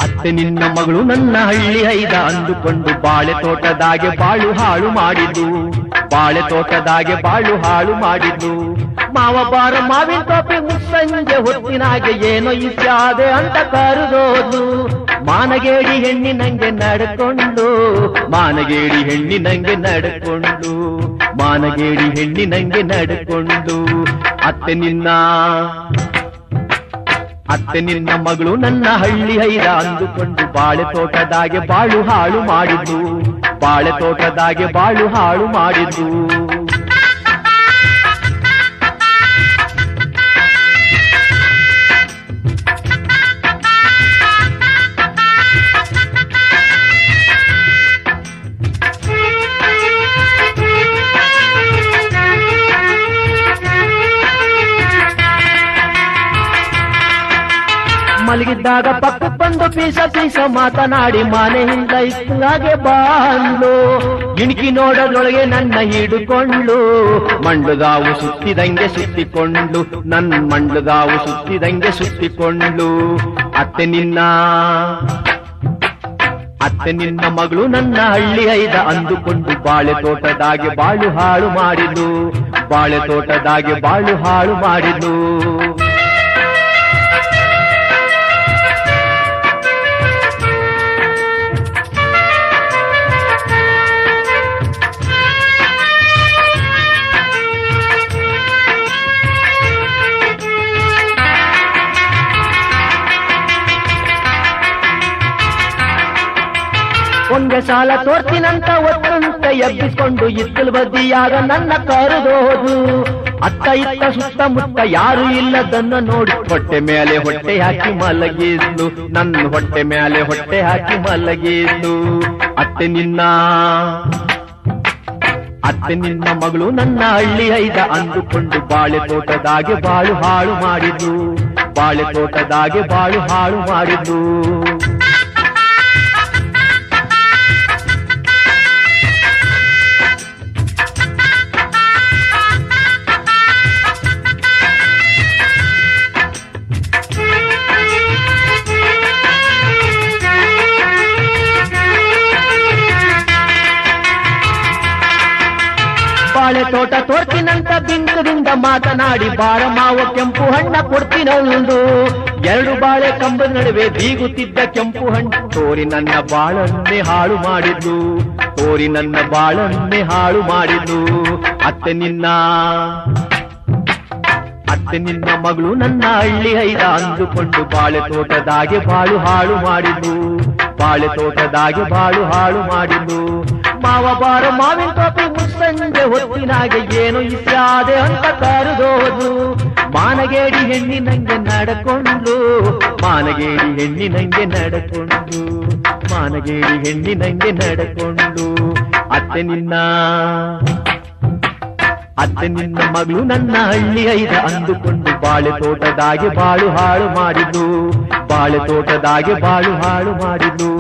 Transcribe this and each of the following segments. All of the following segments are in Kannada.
ಅತ್ತೆ ನಿನ್ನ ಮಗಳು ನನ್ನ ಹಳ್ಳಿ ಹೈದ ಅಂದುಕೊಂಡು ಬಾಳೆ ತೋಟದಾಗೆ ಬಾಳು ಹಾಳು ಮಾಡಿದ್ದು, ಬಾಳೆ ತೋಟದಾಗೆ ಬಾಳು ಹಾಳು ಮಾಡಿದ್ದು. ಮಾವ ಬಾರ ಮಾವಿನ ತೋಪಿ ಮುಸ್ಸಂಜೆ ಹೊತ್ತಿನಾಗೆ ಏನೋ ಇತ್ಯಾದೆ ಅಂತ ಕರೆದೋದು. ಮಾನಗೇಡಿ ಹೆಣ್ಣಿನಂಗೆ ನಡ್ಕೊಂಡು, ಮಾನಗೇಡಿ ಹೆಣ್ಣಿನಂಗೆ ನಡ್ಕೊಂಡು, ಮಾನಗೇಡಿ ಹೆಣ್ಣಿನಂಗೆ ನಡ್ಕೊಂಡು. ಅತ್ತೆ ನಿನ್ನ ಮಗಳು ನನ್ನ ಹಳ್ಳಿ ಹೈದ ಅಂದುಕೊಂಡು ಬಾಳೆ ತೋಟದಾಗೆ ಬಾಳು ಹಾಳು ಮಾಡಿದ್ದು, ಬಾಳೆ ತೋಟದಾಗೆ ಬಾಳು ಹಾಳು ಮಾಡಿದ್ದು. ಮಲಗಿದ್ದಾಗ ಪಕ್ಕ ಬಂದು ಪೀಸ ಮಾತನಾಡಿ ಮನೆಯಿಂದ ಇಷ್ಟಾಗೆ ಬಾಂದ್ಲು. ಇಣುಕಿ ನೋಡೋದ್ರೊಳಗೆ ನನ್ನ ಹಿಡುಕೊಂಡು, ಮಂಡುಗಾವು ಸುತ್ತಿದಂಗೆ ಸುತ್ತಿಕೊಂಡು, ನನ್ನ ಮಂಡುಗಾವು ಸುತ್ತಿದಂಗೆ ಸುತ್ತಿಕೊಂಡು. ಅತ್ತೆ ನಿನ್ನ ಮಗಳು ನನ್ನ ಹಳ್ಳಿ ಹೈದ ಅಂದುಕೊಂಡು ಬಾಳೆ ತೋಟದಾಗೆ ಬಾಳು ಹಾಳು ಮಾಡಿದ್ದು, ಬಾಳೆ ತೋಟದಾಗೆ ಬಾಳು ಹಾಳು ಮಾಡಿದ್ದು. ಒಂದೇ ಸಾಲ ತೋರ್ತೀನಂತ ಒತ್ತಂತ ಎಬ್ಬಿಕೊಂಡು ಇತ್ತಲು ಬದಿಯಾಗ ನನ್ನ ಕರೆದೋದು. ಅತ್ತ ಇತ್ತ ಸುತ್ತಮುತ್ತ ಯಾರು ಇಲ್ಲದನ್ನ ನೋಡಿ ಹೊಟ್ಟೆ ಮೇಲೆ ಹೊಟ್ಟೆ ಹಾಕಿ ಮಲಗಿದ್ಲು, ನನ್ನ ಹೊಟ್ಟೆ ಮೇಲೆ ಹೊಟ್ಟೆ ಹಾಕಿ ಮಲಗಿದ್ಲು. ಅತ್ತೆ ನಿನ್ನ ಮಗಳು ನನ್ನ ಹಳ್ಳಿ ಹೈದ ಅಂದುಕೊಂಡು ಬಾಳೆ ತೋಟದಾಗೆ ಬಾಳು ಹಾಳು ಮಾಡಿದ್ದು, ಬಾಳೆ ತೋಟದಾಗೆ ಬಾಳು ಹಾಳು ಮಾಡಿದ್ದು. ಬಾಳೆ ತೋಟ ತೋರ್ತೀನಂತ ಬಿಂಕದಿಂದ ಮಾತನಾಡಿ ಬಾರ ಮಾವ ಕೆಂಪು ಹಣ್ಣ ಕೊಡ್ತೀನೊಂದು. 2 ಬಾಳೆ ಕಂಬದ ನಡುವೆ ಬೀಗುತ್ತಿದ್ದ ಕೆಂಪು ಹಣ್ಣು ತೋರಿ ನನ್ನ ಬಾಳನ್ನೇ ಹಾಳು ಮಾಡಿದ್ದು, ತೋರಿ ನನ್ನ ಬಾಳನ್ನೇ ಹಾಳು ಮಾಡಿದ್ದು. ಅತ್ತೆ ನಿನ್ನ ಮಗಳು ನನ್ನ ಹಳ್ಳಿ ಹೈದ ಅಂದುಕೊಂಡು ಬಾಳೆ ತೋಟದಾಗೆ ಬಾಳು ಹಾಳು ಮಾಡಿದ್ದು, ಬಾಳೆ ತೋಟದಾಗೆ ಬಾಳು ಹಾಳು ಮಾಡಿದ್ದು. ಮಾವ ಬಾರ ಮಾವಿನ ತೋಪಿ ಮುಸ್ಸಂಜೆ ಹೊತ್ತಿನಾಗೆ ಏನೋ ಇತ್ಯಾದೆ ಅಂತ ಕರೆದೋದು. ಮಾನಗೇಡಿ ಹೆಣ್ಣಿನಂಗೆ ನಡ್ಕೊಂಡು, ಮಾನಗೇಡಿ ಹೆಣ್ಣಿನಂಗೆ ನಡ್ಕೊಂಡು, ಮಾನಗೇಡಿ ಹೆಣ್ಣಿನಂಗೆ ನಡ್ಕೊಂಡು. ಅತ್ತೆ ನಿನ್ನ ಮಗಳು ನನ್ನ ಹಳ್ಳಿ ಹೈದ ಅಂದುಕೊಂಡು ಬಾಳೆ ತೋಟದಾಗೆ ಬಾಳು ಹಾಳು ಮಾಡಿದ್ದು, ಬಾಳೆ ತೋಟದಾಗೆ ಬಾಳು ಹಾಳು ಮಾಡಿದ್ದು,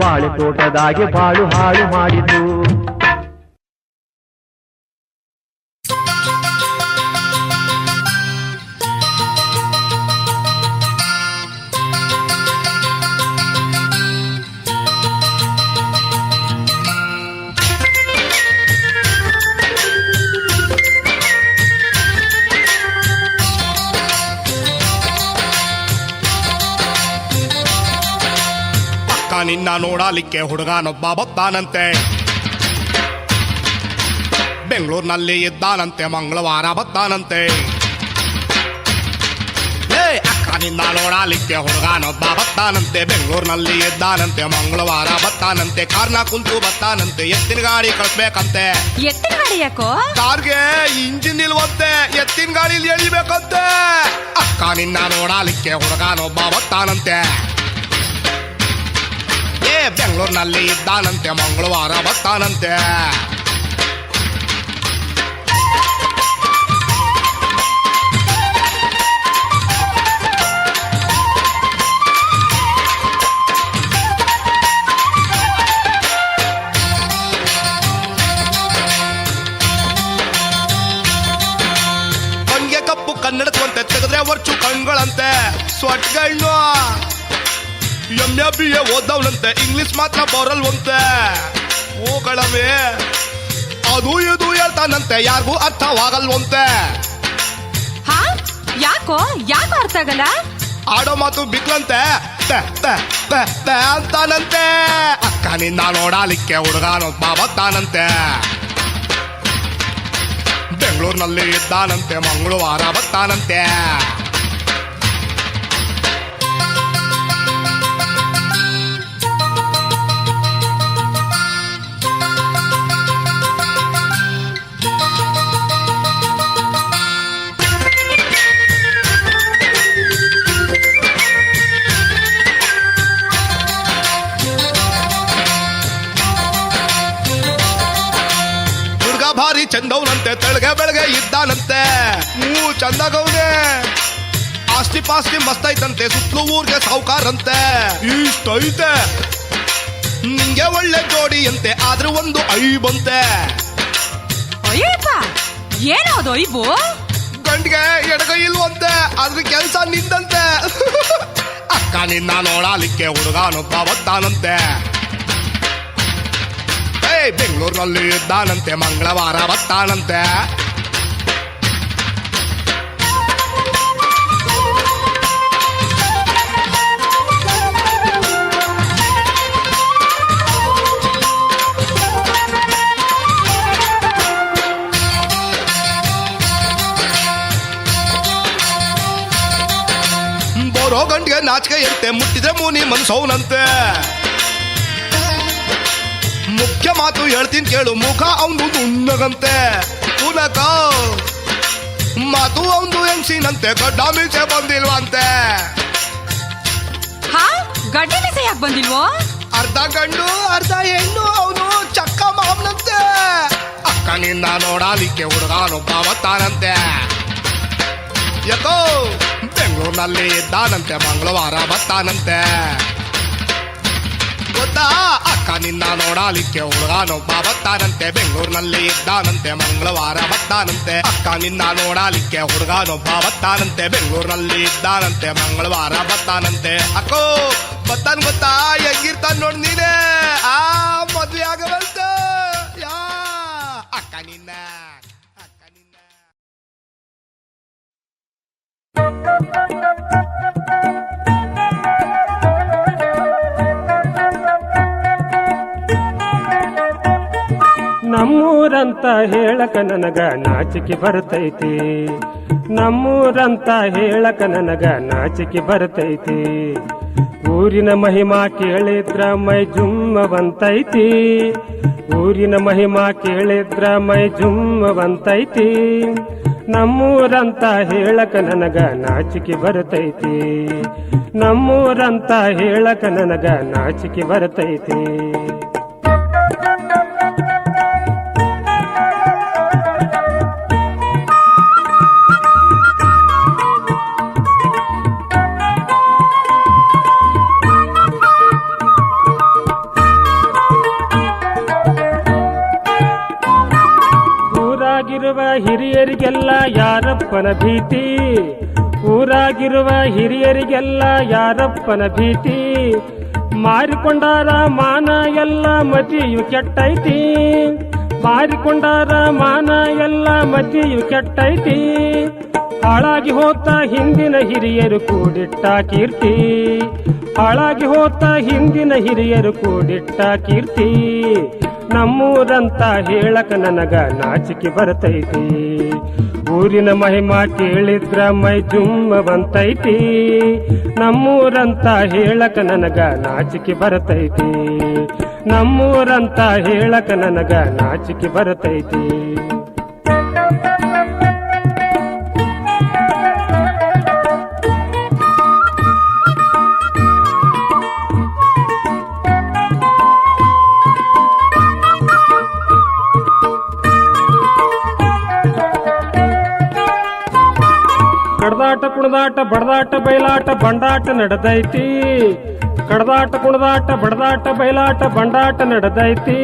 ಬಾಳೆ ತೋಟದಾಗೆ ಬಾಳು ಹಾಳು ಮಾಡಿದ್ದು. ನಿನ್ನ ನೋಡಲಿಕ್ಕೆ ಹುಡುಗನೊಬ್ಬ ಬತ್ತಾನಂತೆ, ಬೆಂಗಳೂರಿನಲ್ಲಿ ಇದ್ದಾನಂತೆ, ಮಂಗಳವಾರ ಬತ್ತಾನಂತೆ. ಅಕ್ಕ ನಿನ್ನ ನೋಡಲಿಕ್ಕೆ ಹುಡುಗನೊಬ್ಬ ಬತ್ತಾನಂತೆ, ಬೆಂಗಳೂರಿನಲ್ಲಿ ಇದ್ದಾನಂತೆ, ಮಂಗಳವಾರ ಬತ್ತಾನಂತೆ. ಕಾರ್ನ ಕುಂತು ಬತ್ತಾನಂತೆ, ಎತ್ತಿನ ಗಾಡಿ ಕಳಿಸ್ಬೇಕಂತೆ. ಎತ್ತಿನ ಗಾಡಿ ಯಾಕೋ? ಕಾರ್ಗೆ ಇಂಜಿನ್ ಇಲ್ವಂತೆ, ಎತ್ತಿನ ಗಾಡಿಲಿ ಎಳಿಬೇಕಂತೆ. ಅಕ್ಕ ನಿನ್ನ ನೋಡಲಿಕ್ಕೆ ಹುಡುಗನೊಬ್ಬ ಬತ್ತಾನಂತೆ, ಬೆಂಗಳೂರಿನಲ್ಲಿ ಇದ್ದಾನಂತೆ, ಮಂಗಳವಾರ ಬತ್ತಾನಂತೆ. ಕಣ್ಗೆ ಕಪ್ಪು ಕನ್ನಡಕಂತೆ, ತೆಗೆದ್ರೆ ವರ್ಚು ಕಣ್ಗಳಂತೆ. ಸೊಟ್ಗಣ್ಣು MA ಓದವನಂತೆ ಇಂಗ್ಲಿಷ್ ಮಾತ್ರ ಬರಲ್ವಂತೆ ಓಗಳವೇ ಅದು ಇದು ಹೇಳ್ತಾನಂತೆ ಯಾರಿಗೂ ಅರ್ಥವಾಗಲ್ವಂತೆ ಹಾ ಯಾಕೋ ಅರ್ಥ ಆಗಲ್ಲ ಆಡೋ ಮಾತು ಬಿಕ್ಲಂತೆ ತೆ, ತೆ, ತೆ, ತೆ ಅಂತಾನಂತೆ ಅಕ್ಕ ನಿನ್ನ ನೋಡಲಿಕ್ಕೆ ಹುಡುಗಾನೊಬ್ಬ ಬತ್ತಾನಂತೆ ಬೆಂಗಳೂರಿನಲ್ಲಿ ಇದ್ದಾನಂತೆ ಮಂಗಳವಾರ ಬತ್ತಾನಂತೆ ಭಾರಿ ಚಂದವನಂತೆ ತೆಳಗೆ ಬೆಳಗ್ಗೆ ಇದ್ದಾನಂತೆ ಚಂದಗೌನೆ ಆಸ್ತಿ ಪಾಸ್ತಿ ಮಸ್ತ್ ಐತಂತೆ ಸುತ್ತಲೂ ಊರ್ಗೆ ಸಾವುಕಾರಂತೆ ಇಷ್ಟೈತೆ ನಿಂಗೆ ಒಳ್ಳೆ ಜೋಡಿ ಅಂತೆ ಆದ್ರೂ ಒಂದು ಐಬಂತೆ ಅಯ್ಯಪ್ಪ ಏನದು ಐಬು ಗಂಡಿಗೆ ಎಡಗೈ ಇಲ್ವಂತೆ ಅದ್ರ ಕೆಲ್ಸ ನಿಂದಂತೆ ಅಕ್ಕ ನಿನ್ನ ನೋಡಲಿಕ್ಕೆ ಹುಡುಗಾನೊಬ್ಬ ಬತ್ತಾನಂತೆ ಬೆಂಗಳೂರಿನಲ್ಲಿ ಇದ್ದಾನಂತೆ ಮಂಗಳವಾರ ಬತ್ತಾನಂತೆ ಬೋರೋ ಗಂಡಿಗೆ ನಾಚಿಕೆ ಎಂತೆ ಮುಟ್ಟಿದ್ರೆ ಮೂನಿ ಮನ್ಸವನಂತೆ ಮುಖ್ಯ ಮಾತು ಹೇಳ್ತೀನಿ ಕೇಳು ಮುಖ ಅವನು ನುಣ್ಣಗಂತೆ ಉನಕ ಮಾತು ಅವನು ಹೆಂಗ್ಸಿನಂತೆ ಗಡ್ಡ ಮೀಸೆ ಬಂದಿಲ್ವಂತೆ ಹಾ ಗಡ್ಡ ಮೀಸೆ ಯಾಕೆ ಬಂದಿಲ್ವೋ ಅರ್ಧ ಗಂಡು ಅರ್ಧ ಹೆಣ್ಣು ಅವನು ಚಕ್ಕ ಮಾವನಂತೆ ಅಕ್ಕ ನಿನ್ನ ನೋಡಲಿಕ್ಕೆ ಹುಡುಗಾನೊಬ್ಬ ಬತ್ತಾನಂತೆ ಯಾಕೋ ಬೆಂಗಳೂರಿನಲ್ಲಿ ಇದ್ದಾನಂತೆ ಮಂಗಳವಾರ ಬತ್ತಾನಂತೆ ಗೊತ್ತಾ ಅಕ್ಕ ನಿನ್ನ ನೋಡಲಿಕ್ಕೆ ಹುಡುಗಾನೊಬ್ಬ ಬತ್ತಾನಂತೆ ಬೆಂಗಳೂರಿನಲ್ಲಿ ಇದ್ದಾನಂತೆ ಮಂಗಳವಾರ ಬತ್ತಾನಂತೆ ಅಕ್ಕ ನಿನ್ನ ನೋಡಲಿಕ್ಕೆ ಹುಡುಗಾನೊಬ್ಬ ಬತ್ತಾನಂತೆ ಬೆಂಗಳೂರಿನಲ್ಲಿ ಇದ್ದಾನಂತೆ ಮಂಗಳವಾರ ಬತ್ತಾನಂತೆ ಅಕ್ಕೋ ಬತ್ತಾನ ಗೊತ್ತಾ ಹೆಂಗಿರ್ತಾನ ನೋಡ್ ನೀನೆ ಆ ಮದ್ವೆ ಆಗವಂತ ಯಾ ಅಕ್ಕ ನಿನ್ನ ನಮ್ಮೂರಂತ ಹೇಳಕ ನನಗ ನಾಚಿಕೆ ಬರ್ತೈತಿ ನಮ್ಮೂರಂತ ಹೇಳಕ ನನಗ ನಾಚಿಕೆ ಬರ್ತೈತಿ ಊರಿನ ಮಹಿಮಾ ಕೇಳಿದ್ರ ಮೈ ಜುಮ್ಮವಂತೈತಿ ಊರಿನ ಮಹಿಮಾ ಕೇಳಿದ್ರ ಮೈ ಜುಮ್ಮವಂತೈತಿ ನಮ್ಮೂರಂತ ಹೇಳಕ ನನಗ ನಾಚಿಕೆ ಬರ್ತೈತಿ ನಮ್ಮೂರಂತ ಹೇಳಕ ನನಗ ನಾಚಿಕೆ ಬರ್ತೈತಿ ಊರಾಗಿರುವ ಹಿರಿಯರಿಗೆಲ್ಲ ಯಾರಪ್ಪನ ಭೀತಿ ಊರಾಗಿರುವ ಹಿರಿಯರಿಗೆಲ್ಲ ಯಾರಪ್ಪನ ಭೀತಿ ಮಾರಿಕೊಂಡಾರ ಮಾನ ಎಲ್ಲ ಮತಿಯು ಕೆಟ್ಟೈತಿ ಮಾರಿಕೊಂಡಾರ ಮಾನ ಎಲ್ಲ ಮತಿಯು ಕೆಟ್ಟೈತಿ ಹಾಳಾಗಿ ಹೋತ ಹಿಂದಿನ ಹಿರಿಯರು ಕೂಡಿಟ್ಟ ಕೀರ್ತಿ ಹಾಳಾಗಿ ಹೋತ ಹಿಂದಿನ ಹಿರಿಯರು ಕೂಡಿಟ್ಟ ಕೀರ್ತಿ ನಮ್ಮೂರಂತ ಹೇಳಕ ನನಗ ನಾಚಿಕೆ ಬರ್ತೈತಿ ಊರಿನ ಮಹಿಮಾ ಕೇಳಿದ್ರ ಮೈ ಜುಮ್ಮವಂತೈತಿ ನಮ್ಮೂರಂತ ಹೇಳಕ ನನಗ ನಾಚಿಕೆ ಬರ್ತೈತಿ ನಮ್ಮೂರಂತ ಹೇಳಕ ನನಗ ನಾಚಿಕೆ ಬರ್ತೈತಿ ಕಡದಾಟ ಕುಣದಾಟ ಬಡದಾಟ ಬಯಲಾಟ ಬಂಡಾಟ ನಡೆದೈತಿ ಕಡದಾಟ ಕುಣದಾಟ ಬಡದಾಟ ಬಯಲಾಟ ಬಂಡಾಟ ನಡೆದೈತಿ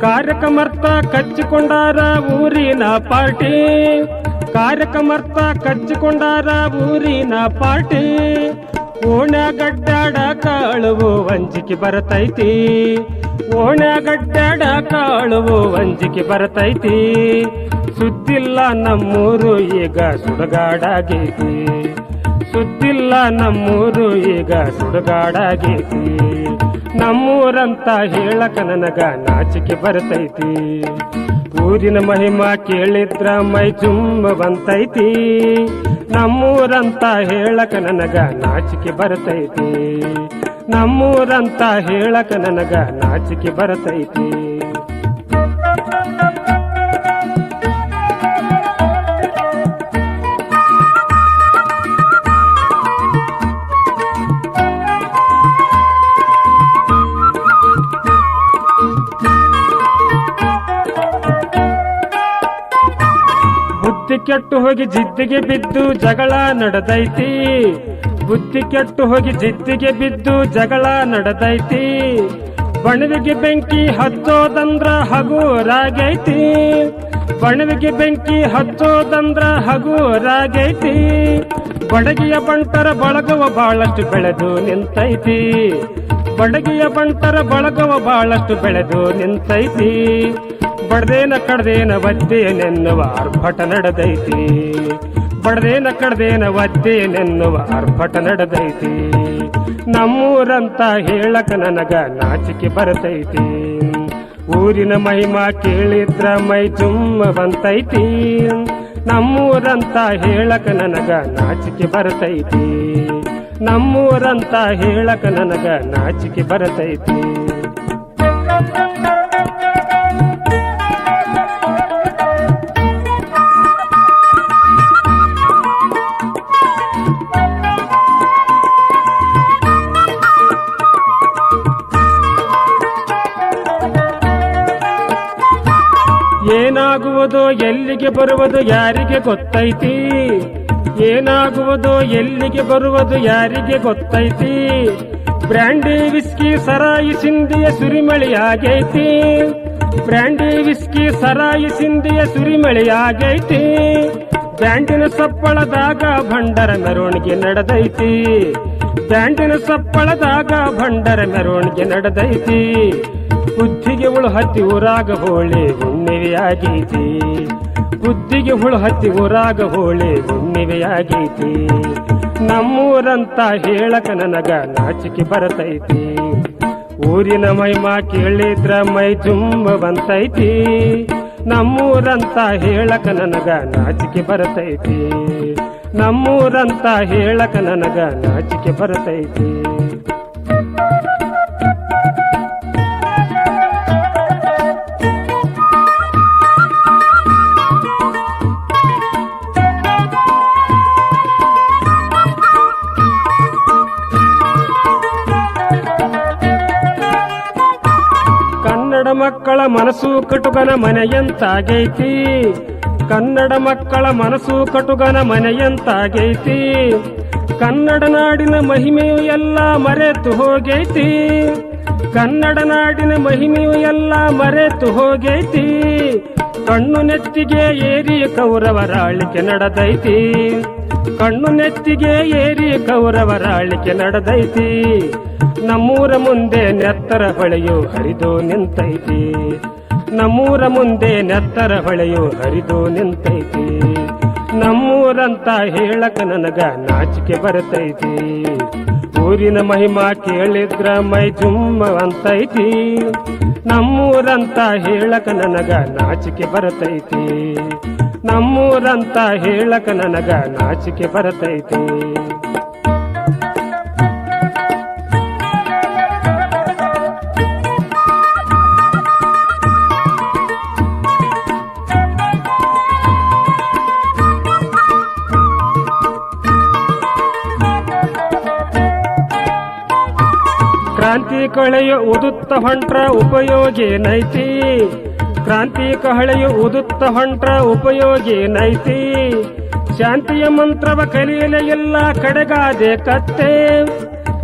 ಕಾರ್ಯಕಮರ್ತ ಕಚ್ಚಿಕೊಂಡಾರ ಊರಿನ ಪಾರ್ಟಿ ಕಾರ್ಯಕ್ರಮರ್ಥ ಕಚ್ಚಿಕೊಂಡಾರ ಊರಿನ ಪಾರ್ಟಿ ಓಣ್ಯಾಗಡ್ಡಾಡ ಕಾಳುವು ವಂಜಿಕೆ ಬರತೈತಿ ಓಣ್ಯಾಗಡ್ಡಾಡ ಕಾಳುವು ವಂಜಿಕೆ ಬರತೈತಿ ಸುದ್ದಿಲ್ಲ ನಮ್ಮೂರು ಈಗ ಸುಡಗಾಡಾಗೈತಿ ಸುದ್ದಿಲ್ಲ ನಮ್ಮೂರು ಈಗ ಸುಡಗಾಡಾಗೈತಿ ನಮ್ಮೂರಂತ ಹೇಳಕ ನನಗ ನಾಚಿಕೆ ಬರ್ತೈತಿ ಊರಿನ ಮಹಿಮಾ ಕೇಳಿದ್ರ ಮೈ ತುಂಬ ಬಂತೈತಿ ನಮ್ಮೂರಂತ ಹೇಳಕ ನನಗ ನಾಚಿಕೆ ಬರ್ತೈತಿ ನಮ್ಮೂರಂತ ಹೇಳಕ ನನಗ ನಾಚಿಕೆ ಬರ್ತೈತಿ ಬುದ್ಧಿ ಕೆಟ್ಟು ಹೋಗಿ ಜಿದ್ದಿಗೆ ಬಿದ್ದು ಜಗಳ ನಡೆದೈತಿ ಬುದ್ಧಿ ಕೆಟ್ಟು ಹೋಗಿ ಜಿದ್ದಿಗೆ ಬಿದ್ದು ಜಗಳ ನಡೆದೈತಿ ಬಣವಿಗೆ ಬೆಂಕಿ ಹಚ್ಚೋದಂದ್ರ ಹಗೂರಾಗೈತಿ ಬಣವಿಗೆ ಬೆಂಕಿ ಹಚ್ಚೋದಂದ್ರ ಹಗೂರಾಗೈತಿ ಬಡಗಿಯ ಬಂಟರ ಬಳಗವ ಬಹಳಷ್ಟು ಬೆಳೆದು ನಿಂತೈತಿ ಬಡಗಿಯ ಬಂಟರ ಬಳಗವ ಬಹಳಷ್ಟು ಬೆಳೆದು ನಿಂತೈತಿ ಬಡ್ದೇನ ಕಡ್ದೇನ ಒದ್ದೇನೆನ್ನುವ ಆರ್ಭಟ ನಡೆದೈತಿ ಬಡ್ದೇನ ಕಡ್ದೇನ ಒದ್ದೇನೆನ್ನುವ ಆರ್ಭಟ ನಡೆದೈತಿ ನಮ್ಮೂರಂತ ಹೇಳಕ ನನಗ ನಾಚಿಕೆ ಬರ್ತೈತಿ ಊರಿನ ಮಹಿಮಾ ಕೇಳಿದ್ರ ಮೈ ತುಂಬ ಬಂತೈತಿ ನಮ್ಮೂರಂತ ಹೇಳಕ ನನಗ ನಾಚಿಕೆ ಬರ್ತೈತಿ ನಮ್ಮೂರಂತ ಹೇಳಕ ನನಗ ನಾಚಿಕೆ ಬರ್ತೈತಿ ಏನಾಗುವುದೋ ಎಲ್ಲಿಗೆ ಬರುವುದು ಯಾರಿಗೆ ಗೊತ್ತೈತಿ ಏನಾಗುವುದೋ ಎಲ್ಲಿಗೆ ಬರುವುದು ಯಾರಿಗೆ ಗೊತ್ತೈತಿ ಬ್ರ್ಯಾಂಡಿ ವಿಸ್ಕಿ ಸರಾಯಿ ಸಿಂಧಿಯ ಸುರಿಮಳೆಯಾಗೈತಿ ಬ್ರ್ಯಾಂಡಿ ವಿಸ್ಕಿ ಸರಾಯಿ ಸಿಂಧಿಯ ಸುರಿಮಳೆಯಾಗೈತಿ ಬ್ಯಾಂಡಿನ ಸಪ್ಪಳದಾಗ ಭಂಡರ ಮೆರವಣಿಗೆ ನಡೆದೈತಿ ಬ್ಯಾಂಡಿನ ಸಪ್ಪಳದಾಗ ಭಂಡರ ಮೆರವಣಿಗೆ ನಡೆದೈತಿ ಬುದ್ಧಿಗೆ ಹುಳು ಹತ್ತಿ ಊರಾಗ ಹೋಳಿ ಹುಣ್ಣಿವೆಯಾಗೈತಿ ಬುದ್ಧಿಗೆ ಹುಳು ಹತ್ತಿ ಊರಾಗ ಹೋಳಿ ಹುಣ್ಣಿವೆಯಾಗೈತಿ ನಮ್ಮೂರಂತ ಹೇಳಕ ನನಗ ನಾಚಿಕೆ ಬರ್ತೈತಿ ಊರಿನ ಮಹಿಮಾ ಕೇಳಿದ್ರ ಮೈ ತುಂಬ ಬಂತೈತಿ ನಮ್ಮೂರಂತ ಹೇಳಕ ನನಗ ನಾಚಿಕೆ ಬರ್ತೈತಿ ನಮ್ಮೂರಂತ ಹೇಳಕ ನನಗ ನಾಚಿಕೆ ಬರ್ತೈತಿ ಕನ್ನಡ ಮಕ್ಕಳ ಮನಸ್ಸು ಕಟುಗನ ಮನೆಯಂತಾಗೈತಿ ಕನ್ನಡ ಮಕ್ಕಳ ಮನಸ್ಸು ಕಟುಗನ ಮನೆಯಂತಾಗೈತಿ ಕನ್ನಡ ನಾಡಿನ ಮಹಿಮೆಯು ಎಲ್ಲ ಮರೆತು ಹೋಗೈತಿ ಕನ್ನಡ ನಾಡಿನ ಮಹಿಮೆಯು ಎಲ್ಲ ಮರೆತು ಹೋಗೈತಿ ಕಣ್ಣು ನೆತ್ತಿಗೆ ಏರಿ ಕೌರವರಾಳಿಕೆ ನಡೆದೈತಿ ಕಣ್ಣು ನೆತ್ತಿಗೆ ಏರಿ ಕೌರವರಾಳಿಕೆ ನಡೆದೈತಿ ನಮ್ಮೂರ ಮುಂದೆ ನೆತ್ತರ ಹೊಳೆಯು ಹರಿದು ನಿಂತೈತಿ ನಮ್ಮೂರ ಮುಂದೆ ನೆತ್ತರ ಹೊಳೆಯು ಹರಿದು ನಿಂತೈತಿ ನಮ್ಮೂರಂತ ಹೇಳಕ ನನಗ ನಾಚಿಕೆ ಬರ್ತೈತಿ ಊರಿನ ಮಹಿಮಾ ಕೇಳಿದ್ರ ಮೈ ತುಂಬ ಅಂತೈತಿ ನಮ್ಮೂರಂತ ಹೇಳಕ ನನಗ ನಾಚಿಕೆ ಬರ್ತೈತಿ ನಮ್ಮೂರಂತ ಹೇಳಕ ನನಗ ನಾಚಿಕೆ ಬರ್ತೈತಿ ಕ್ರಾಂತಿ ಕಹಳೆಯು ಉದುತ್ತ ಹೊಂಟ್ರ ಉಪಯೋಗೇನೈತಿ ಕ್ರಾಂತಿ ಕಹಳೆಯು ಉದುತ್ತ ಹೊಂಟ್ರ ಉಪಯೋಗೇನೈತಿ ಶಾಂತಿಯ ಮಂತ್ರವ ಕಲಿಯಲೇ ಇಲ್ಲ ಕಡೆಗಾದೆ ಕತ್ತೆ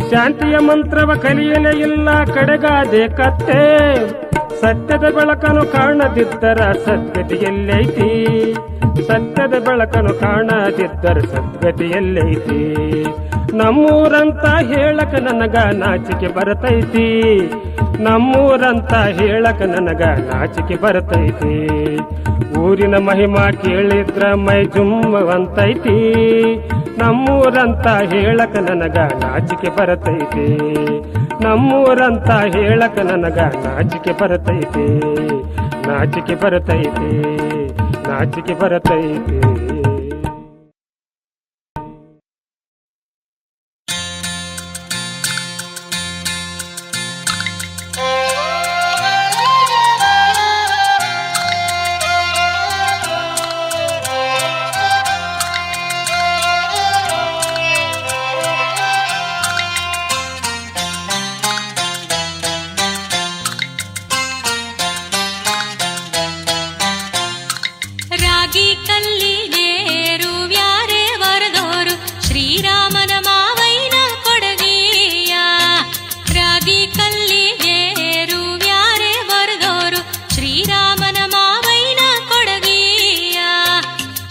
ಶಾಂತಿಯ ಮಂತ್ರವ ಕಲಿಯಲೇ ಇಲ್ಲ ಕಡೆಗಾದೆ ಕತ್ತೆ ಸತ್ಯದ ಬೆಳಕನ್ನು ಕಾಣದಿದ್ದರ ಸತ್ಯತೆ ಎಲ್ಲೈತಿ ಸತ್ಯದ ಬೆಳಕನ್ನು ಕಾಣದಿದ್ದರೆ ಸದ್ಗತಿಯಲ್ಲೈತಿ. ನಮ್ಮೂರಂತ ಹೇಳಕ ನನಗ ನಾಚಿಕೆ ಬರತೈತಿ. ನಮ್ಮೂರಂತ ಹೇಳಕ ನನಗ ನಾಚಿಕೆ ಬರತೈತಿ. ಊರಿನ ಮಹಿಮಾ ಕೇಳಿದ್ರ ಮೈ ಜುಮ್ಮವಂತೈತಿ. ನಮ್ಮೂರಂತ ಹೇಳಕ ನನಗ ನಾಚಿಕೆ ಬರತೈತಿ. ನಮ್ಮೂರಂತ ಹೇಳಕ ನನಗ ನಾಚಿಕೆ ಬರತೈತಿ. ನಾಚಿಕೆ ಬರತೈತಿ. ನಾಚಿಕೆ ಬರತೈತಿ. ರಾಗಿ ಕಲ್ಲಿಗೆ ರೂವ್ಯಾರೆ ವರದೋರು ಶ್ರೀರಾಮನ ಮಾವೈನ ಕೊಡಗಿಯ. ರಾಗಿ ಕಲ್ಲಿಗೆ ರೂವ್ಯಾರೆ ವರದೋರು ಶ್ರೀರಾಮನ ಮಾವೈನ ಕೊಡಗಿಯ.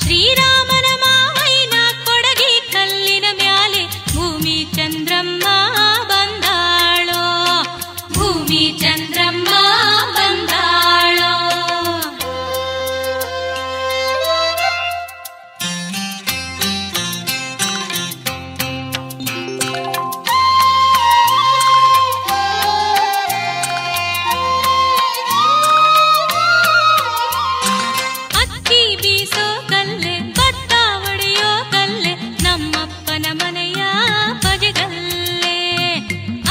ಶ್ರೀರಾಮನ ಮಾವೈನ ಕೊಡಗಿ ಕಲ್ಲಿನ ಮ್ಯಾಲೆ ಭೂಮಿ ಚಂದ್ರಮ್ಮ ಬಂದಾಳೋ. ಭೂಮಿ ಚಂದ್ರಮ್ಮ ಬಂದಾಳೋ. ಅಕ್ಕಿ ಬೀಸೋ ಕಲ್ಲೆ ಭತ್ತ ಒಡೆಯೋ ಕಲ್ಲೆ ನಮ್ಮಪ್ಪನ ಮನೆಯ ಬಜಗಲ್ಲೆ.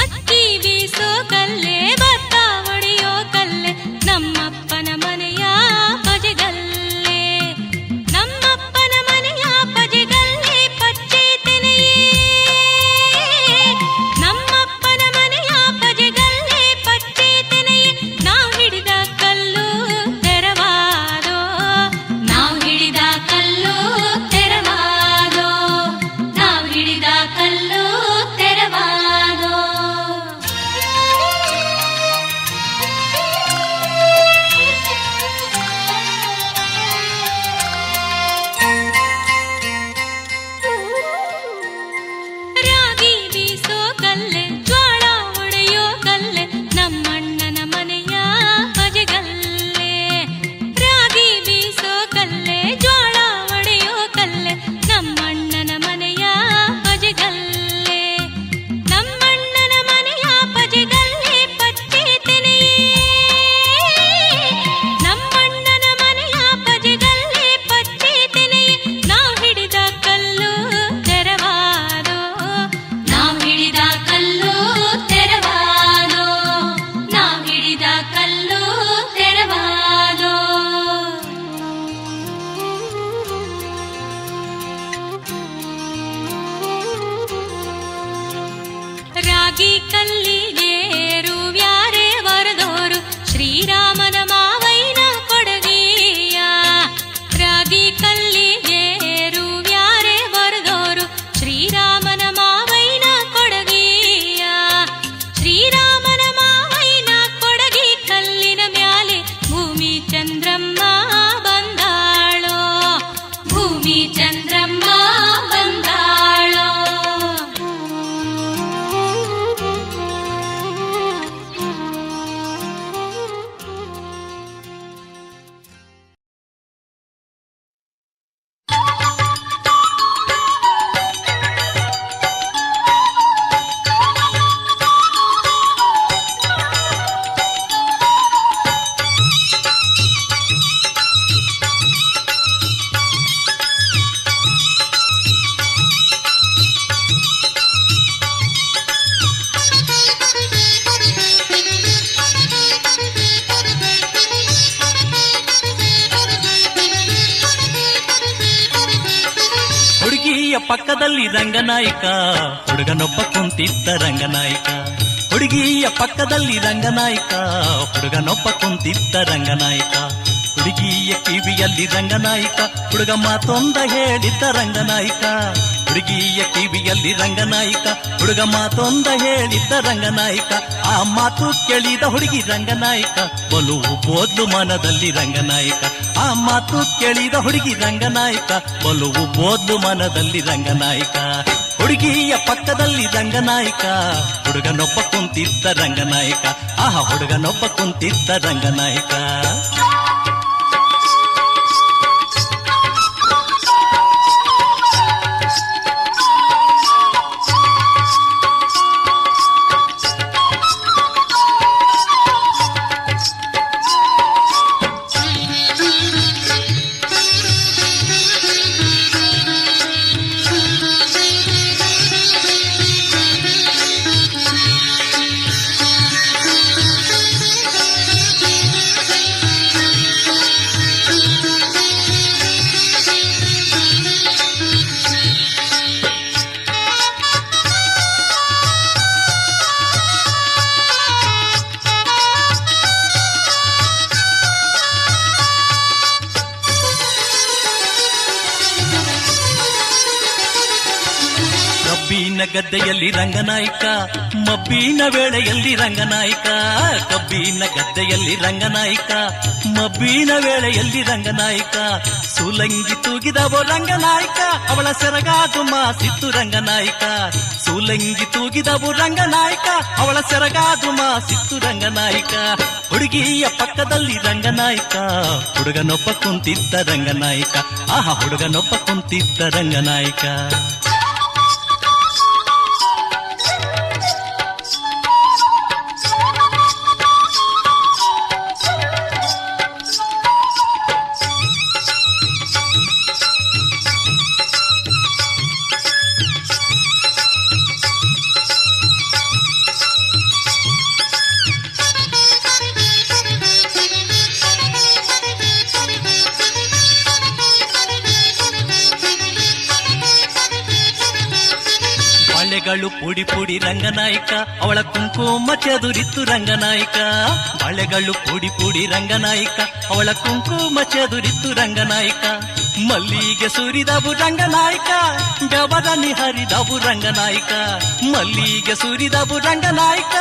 ಅಕ್ಕಿ ಬೀಸೋ ಕಲ್ಲೆ ಭತ್ತ ಒಡೆಯೋ ಕಲ್ಲೆ ನಮ್ಮಪ್ಪನ ಮನೆಯ ಬಜಗಲ್ಲೆ. ನಮ್ಮಪ್ಪನ ಮನೆಯ ಬಜಗಲ್ಲೆ ಪಚ್ಚೆ ತೆನೆಯೇ. ನಮ್ಮಪ್ಪನ ಮನೆಯ ಬಜಗಲ್ಲೆ ಪಚ್ಚೆ ತೆನೆಯೇ. ನಾವು ಹಿಡಿದ ಕಲ್ಲು ತೆರವಾದೋ. ನಾವು ಹಿಡಿದ ಕಲ್ಲು ತೆರವಾದೋ. ನಾವು ಹಿಡಿದ ಕಲ್ಲು ತೆರವಾದೋ. ರಾಗಿ ಬೀಸೋ ಕಲ್ಲೆ ಜ್ವಾಳ ಒಡೆಯೋ ಕಲ್ಲೆ ನಮ್ಮಣ್ಣನ ಮನೆಯ ಬಜಗಲ್ಲೆ. ರಾಗಿ ಬೀಸೋ ಕಲ್ಲೆ ಜ್ವಾಳ ಒಡೆಯೋ ಕಲ್ಲೆ ನಮ್ಮಣ್ಣನ ಮನೆಯ ಬಜಗಲ್ಲೆ. ನಮ್ಮಣ್ಣನ ಮನೆಯ ಬಜಗಲ್ಲೆ ಪಚ್ಚೆ ತೆನೆಯೇ. ನಮ್ಮಣ್ಣನ ಮನೆಯ ಬಜಗಲ್ಲೆ ಪಚ್ಚೆ ತೆನೆಯೇ. ನಾವು ಹಿಡಿದ ಕಲ್ಲು ತೆರವಾದೋ. ನಾವು ಹಿಡಿದ ಕಲ್ಲು ತೆರವಾದೋ. ನಾವು ಹಿಡಿದ ಕಲ್ಲು ತೆರವಾದೋ. ರಾಗಿ ಕಲ್ಲಿಗೆ ರೂವ್ಯಾರೆ ವರದೋರು ಶ್ರೀರಾಮನ ಮಾವೈನ ಕೊಡಗಿಯ. ರಾಗಿ ಕಲ್ಲಿಗೆ ರೂವ್ಯಾರೆ ವರದೋರು ಶ್ರೀರಾಮನ ಮಾವೈನ ಕೊಡಗಿಯ. ಶ್ರೀರಾಮನ ಮಾವೈನ ಕೊಡಗಿ ಕಲ್ಲಿನ ಮ್ಯಾಲೆ ಭೂಮಿ ಚಂದ್ರಮ್ಮ ಬಂದಾಳೋ. ಭೂಮಿ ಚಂದ್ರಮ್ಮ ಬಂದಾಳೋ. ಹುಡುಗಿಯ ಪಕ್ಕದಲ್ಲಿ ರಂಗನಾಯಕ, ಹುಡುಗನೊಬ್ಬ ಕುಂತಿದ್ದ ರಂಗನಾಯಕ. ಹುಡುಗಿಯ ಪಕ್ಕದಲ್ಲಿ ರಂಗನಾಯಕ, ಹುಡುಗನೊಬ್ಬ ಕುಂತಿದ್ದ ರಂಗನಾಯಕ. ಹುಡುಗಿಯ ಕಿವಿಯಲ್ಲಿ ರಂಗನಾಯಕ, ಹುಡುಗ ಮಾತೊಂದ ಹೇಳಿದ್ದ ರಂಗನಾಯಕ. ಹುಡುಗಿಯ ಕಿವಿಯಲ್ಲಿ ರಂಗನಾಯಕ ಹುಡುಗ ಮಾತೊಂದ ಹೇಳಿದ್ದ ರಂಗನಾಯಕ ಆ ಮಾತು ಕೇಳಿದ ಹುಡುಗಿ ರಂಗನಾಯಕ ಒಲವು ಬೋದ್ಲು ಮನದಲ್ಲಿ ರಂಗನಾಯಕ ಆ ಮಾತು ಕೇಳಿದ ಹುಡುಗಿ ರಂಗನಾಯಕ ಒಲವು ಬೋದ್ಲು ಮನದಲ್ಲಿ ರಂಗನಾಯಕ ಹುಡುಗಿಯ ಪಕ್ಕದಲ್ಲಿ ರಂಗನಾಯಕ ಹುಡುಗನೊಬ್ಬ ಕುಂತಿದ್ದ ರಂಗನಾಯಕ ಆಹ ಹುಡುಗನೊಬ್ಬ ಕುಂತಿದ್ದ ರಂಗನಾಯಕ ಗದ್ದೆಯಲ್ಲಿ ರಂಗನಾಯಕ ಮಬ್ಬಿನ ವೇಳೆಯಲ್ಲಿ ರಂಗನಾಯಕ ಕಬ್ಬಿನ ಗದ್ದೆಯಲ್ಲಿ ರಂಗನಾಯಕ ಮಬ್ಬಿನ ವೇಳೆಯಲ್ಲಿ ರಂಗನಾಯಕ ಸೂಲಂಗಿ ತೂಗಿದವೋ ರಂಗನಾಯಕ ಅವಳ ಸೆರಗಾದು ಮಾಸಿತ್ತು ರಂಗನಾಯಕ ಸೂಲಂಗಿ ತೂಗಿದವು ರಂಗನಾಯಕ ಅವಳ ಸೆರಗಾದು ಮಾಸಿತ್ತು ರಂಗನಾಯಕ ಹುಡುಗಿಯ ಪಕ್ಕದಲ್ಲಿ ರಂಗನಾಯಕ ಹುಡುಗನೊಬ್ಬ ಕುಂತಿದ್ದ ರಂಗನಾಯಕ ಆಹ ಹುಡುಗನೊಬ್ಬ ಕುಂತಿದ್ದ ರಂಗನಾಯಕ ಬಾಳೆಗಳು ಪುಡಿ ಪುಡಿ ರಂಗನಾಯಕ ಅವಳ ಕುಂಕುಮ ಚದುರಿತ್ತು ರಂಗನಾಯಕ ಬಾಳೆಗಳು ಪುಡಿ ಪುಡಿ ರಂಗನಾಯಕ ಅವಳ ಕುಂಕುಮ ಚದುರಿತ್ತು ರಂಗನಾಯಕ ಮಲ್ಲಿಗೆ ಸುರಿದವು ರಂಗನಾಯಕ ಗವರನಿ ಹರಿದವು ರಂಗನಾಯಕ ಮಲ್ಲಿಗೆ ಸುರಿದವು ರಂಗನಾಯಕ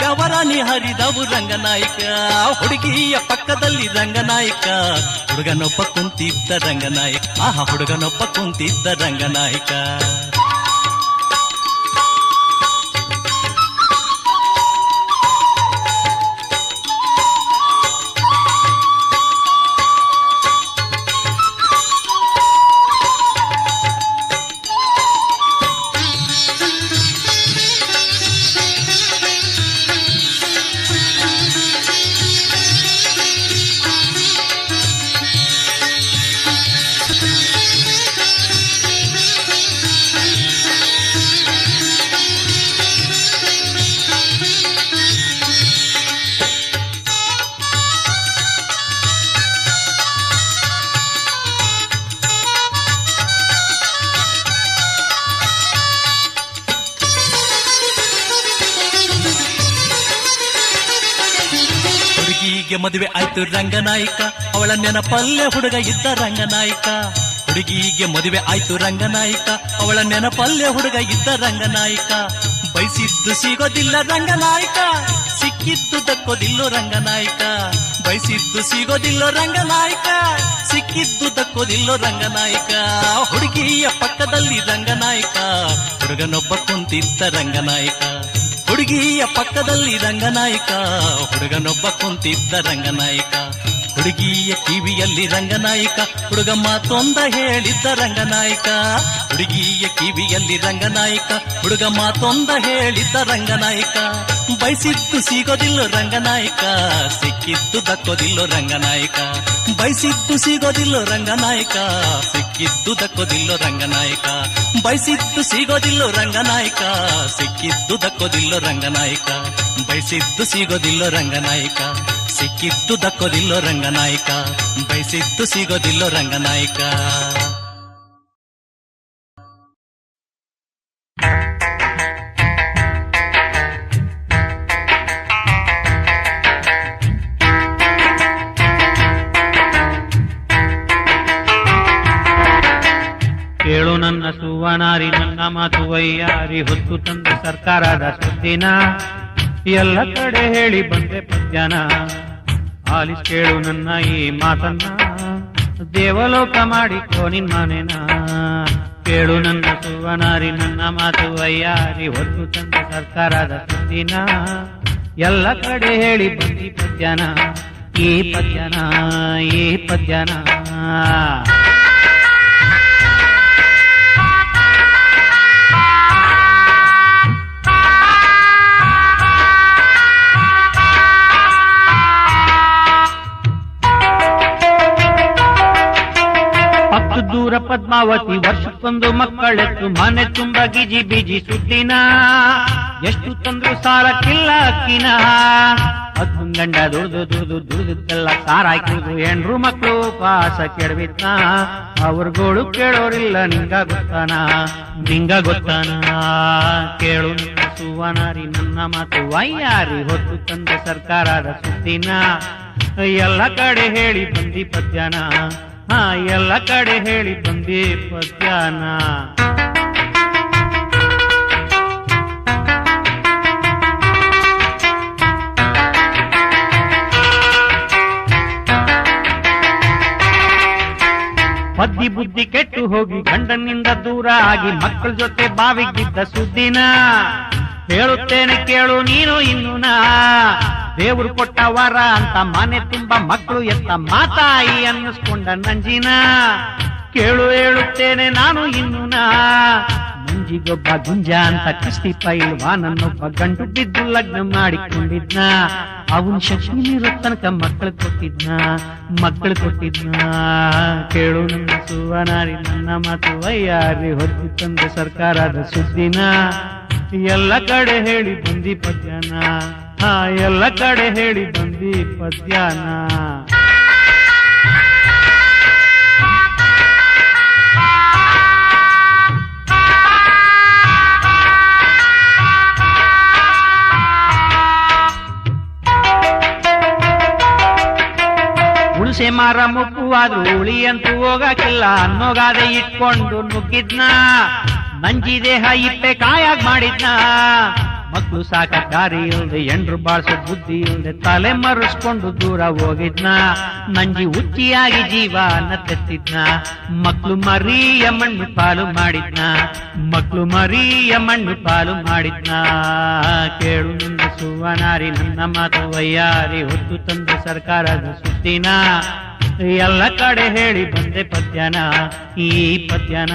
ಗವರನಿ ಹರಿದವು ರಂಗನಾಯಕ ಹುಡುಗಿಯ ಪಕ್ಕದಲ್ಲಿ ರಂಗನಾಯಕ ಹುಡುಗನೊಬ್ಬ ಕುಂತಿದ್ದ ರಂಗನಾಯಕ ಆಹ ಹುಡುಗನೊಬ್ಬ ಕುಂತಿದ್ದ ರಂಗನಾಯಕ ಮದುವೆ ಆಯ್ತು ರಂಗನಾಯಕ ಅವಳ ನೆನಪಲ್ಲೇ ಹುಡುಗ ಇದ್ದ ರಂಗನಾಯಕ ಹುಡುಗಿಗೆ ಮದುವೆ ಆಯ್ತು ರಂಗನಾಯಕ ಅವಳ ನೆನಪಲ್ಲೇ ಹುಡುಗ ಇದ್ದ ರಂಗನಾಯಕ ಬಯಸಿದ್ದು ಸಿಗೋದಿಲ್ಲ ರಂಗನಾಯಕ ಸಿಕ್ಕಿದ್ದು ದಕ್ಕೋದಿಲ್ಲೋ ರಂಗನಾಯಕ ಬಯಸಿದ್ದು ಸಿಗೋದಿಲ್ಲೋ ರಂಗನಾಯಕ ಸಿಕ್ಕಿದ್ದು ದಕ್ಕೋದಿಲ್ಲೋ ರಂಗನಾಯಕ ಹುಡುಗಿಯ ಪಕ್ಕದಲ್ಲಿ ರಂಗನಾಯಕ ಹುಡುಗನೊಬ್ಬ ಕುಂತಿದ್ದ ರಂಗನಾಯಕ ಹುಡುಗಿಯ ಪಕ್ಕದಲ್ಲಿ ರಂಗನಾಯಕ ಹುಡುಗನೊಬ್ಬ ಕುಂತಿದ್ದ ರಂಗನಾಯಕ ಹುಡುಗಿಯ ಕಿವಿಯಲ್ಲಿ ರಂಗನಾಯಕ ಹುಡುಗ ಮಾತೊಂದ ಹೇಳಿದ್ದ ರಂಗನಾಯಕ ಹುಡುಗಿಯ ಕಿವಿಯಲ್ಲಿ ರಂಗನಾಯಕ ಹುಡುಗ ಮಾತೊಂದ ಹೇಳಿದ್ದ ರಂಗನಾಯಕ ಬಯಸಿದ್ದು ಸಿಗೋದಿಲ್ಲೋ ರಂಗನಾಯಕ ಸಿಕ್ಕಿದ್ದು ದಕ್ಕೋದಿಲ್ಲೋ ರಂಗನಾಯಕ ಬಯಸಿದ್ದು ಸಿಗೋದಿಲ್ಲೋ ರಂಗನಾಯಕ ಸಿಕ್ಕಿದ್ದು ದಕ್ಕೋದಿಲ್ಲೋ ರಂಗನಾಯಕ ಬಯಸಿದ್ದು ಸಿಗೋದಿಲ್ಲೋ ರಂಗನಾಯಕ ಸಿಕ್ಕಿದ್ದು ದಕ್ಕೋದಿಲ್ಲೋ ರಂಗನಾಯಕ ಬಯಸಿದ್ದು ಸಿಗೋದಿಲ್ಲೋ ರಂಗನಾಯಕ ಸಿಕ್ಕಿದ್ದು ದಕ್ಕೋದಿಲ್ಲೋ ರಂಗನಾಯಕ ಬಯಸಿದ್ದು ಸಿಗೋದಿಲ್ಲೋ ರಂಗನಾಯಕ ಕೇಳು ನನ್ನ ಸುವ ಸುವನಾರಿ ನನ್ನ ಮಾತು ವೈಯಾರಿ ಹೊತ್ತು ತಂದ ಸರ್ಕಾರದ ಸುದ್ದಿನ ಎಲ್ಲ ಕಡೆ ಹೇಳಿ ಬಂದೆ ಪದ್ಯನ ಆಲಿಸ್ ಕೇಳು ನನ್ನ ಈ ಮಾತನ್ನ ದೇವಲೋಕ ಮಾಡಿಕೋ ನಿಮ್ಮನೆನ ಕೇಳು ನನ್ನ ಸುವನಾರಿ ನನ್ನ ಮಾತು ವೈಯಾರಿ ಹೊತ್ತು ತಂದ ಸರ್ಕಾರದ ಸುದ್ದಿನ ಎಲ್ಲ ಕಡೆ ಹೇಳಿ ಬಂದಿ ಪದ್ಯನ ಈ ಪದ್ಯನ ಈ ಪದ್ಯನ ದೂರ ಪದ್ಮಾವತಿ ವರ್ಷಕ್ಕೊಂದು ಮಕ್ಕಳೆತ್ತು ಮನೆ ತುಂಬ ಗಿಜಿ ಬಿಜಿ ಸುದ್ದಿನ ಎಷ್ಟು ತಂದ್ರು ಸಾರಕ್ಕಿಲ್ಲ ಅಕ್ಕಿನ ಹತ್ತು ಗಂಡ ದುಡ್ದಕ್ಕೆಲ್ಲ ಸಾರಾಯ್ ಕುಡಿದು ಹೆಣ್ರು ಮಕ್ಕಳು ಉಪವಾಸ ಕೆಡವಿದ್ನ ಅವ್ರಗೋಳು ಕೇಳೋರಿಲ್ಲ ನಿಂಗ ಗೊತ್ತಾನ ಕೇಳು ನನ್ನ ಸುವನಾರಿ ನನ್ನ ಮಾತು ವೈಯಾರಿ ಹೊತ್ತು ತಂದ ಸರ್ಕಾರದ ಸುದ್ದಿನ ಎಲ್ಲ ಕಡೆ ಹೇಳಿ ಬಂದಿ ಪದ್ಯನ ಎಲ್ಲ ಕಡೆ ಹೇಳಿ ಬಂದಿ ಪದ್ಯನ ಪದ್ದಿ ಬುದ್ಧಿ ಕೆಟ್ಟು ಹೋಗಿ ಗಂಡನಿಂದ ದೂರ ಆಗಿ ಮಕ್ಕಳ ಜೊತೆ ಬಾವಿಗಿದ್ದ ಸುದ್ದಿನ ಹೇಳುತ್ತೇನೆ ಕೇಳು ನೀನು ಇನ್ನುನಾ ದೇವ್ರು ಕೊಟ್ಟ ವರ ಅಂತ ಮನೆ ತುಂಬ ಮಕ್ಕಳು ಎತ್ತ ಮಾತಾಯಿ ಅನ್ನಿಸ್ಕೊಂಡ ನಂಜಿನ ಕೇಳು ಹೇಳುತ್ತೇನೆ ನಾನು ಇನ್ನುನಾ ಮಂಜಿಗೊಬ್ಬ ಗುಂಜ ಅಂತ ಕಸ್ತಿ ಪೈಲ್ವಾ ನನ್ನೊಬ್ಬ ಗಂಟು ಬಿದ್ದು ಲಗ್ನ ಮಾಡಿಕೊಂಡಿದ್ನ ಅವನ್ ಶಕ್ತಿ ನೀರು ತನಕ ಮಕ್ಕಳು ಕೊಟ್ಟಿದ್ನ ಕೇಳು ನನ್ನ ಸುವನಾರಿ ನನ್ನ ಮಾತು ವೈಯಾರಿ ಹೊತ್ತು ತಂದ ಸರ್ಕಾರದ ಸುದ್ದಿನ ಎಲ್ಲ ಕಡೆ ಹೇಳಿ ಬಂದಿ ಪದ್ಯನ ಎಲ್ಲ ಕಡೆ ಹೇಳಿ ಬಂದಿ ಪದ್ಯನ ಹುಣಸೆ ಮಾರ ಮುಪ್ಪುವಾದ್ರೂ ಹುಳಿ ಅಂತೂ ಹೋಗಕ್ಕಿಲ್ಲ ಅನ್ನೋಗಾದೆ ಇಟ್ಕೊಂಡು ನುಗ್ಗಿದ್ನ ನಂಜಿ ದೇಹ ಇಪ್ಪೆ ಕಾಯಾಗ್ ಮಾಡಿದ್ನ ಮಕ್ಕಳು ಸಾಕ ದಾರಿ ಇಲ್ದೆ ಎಂಡ್ರು ಬಾಳ್ಸೋ ಬುದ್ಧಿ ಇಲ್ದೆ ತಲೆ ಮರೆಸ್ಕೊಂಡು ದೂರ ಹೋಗಿದ್ನ ನಂಜಿ ಹುಚ್ಚಿಯಾಗಿ ಜೀವನ ತೆತ್ತಿದ್ನ ಮಕ್ಕಳು ಮರಿಯ ಮಣ್ಣು ಪಾಲು ಮಾಡಿದ್ನ ಕೇಳು ನನ್ನ ಸುವನಾರಿ ನನ್ನ ಮಾತು ವೈಯಾರಿ ಹೊತ್ತು ತಂದ ಸರ್ಕಾರದ ಸುದ್ದಿನ ಎಲ್ಲ ಕಡೆ ಹೇಳಿ ಬಂದೆ ಪದ್ಯನ ಈ ಪದ್ಯನ